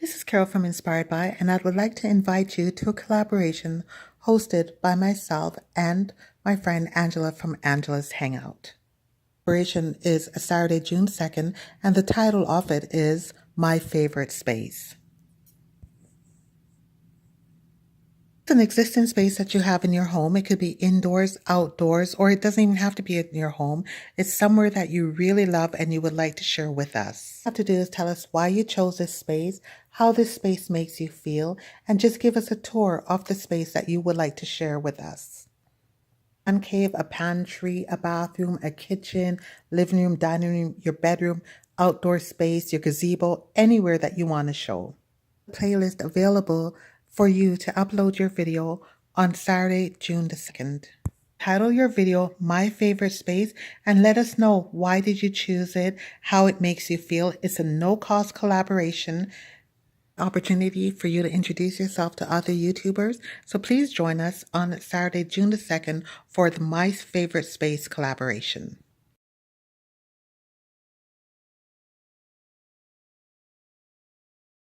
This is Carol from Inspiredby, and I would like to invite you to a collaboration hosted by myself and my friend Angela from Angela's Hangout. The collaboration is Saturday, June 2nd, and the title of it is My Favorite Space. It's an existing space that you have in your home. It could be indoors, outdoors, or it doesn't even have to be in your home. It's somewhere that you really love and you would like to share with us. All you have to do is tell us why you chose this space, how this space makes you feel, and just give us a tour of the space that you would like to share with us. A cave, a pantry, a bathroom, a kitchen, living room, dining room, your bedroom, outdoor space, your gazebo, anywhere that you want to show. Playlist available for you to upload your video on Saturday, June the 2nd. Title your video My Favorite Space and let us know why did you choose it, how it makes you feel. It's a no-cost collaboration opportunity for you to introduce yourself to other YouTubers. So please join us on Saturday, June the 2nd for the My Favorite Space collaboration.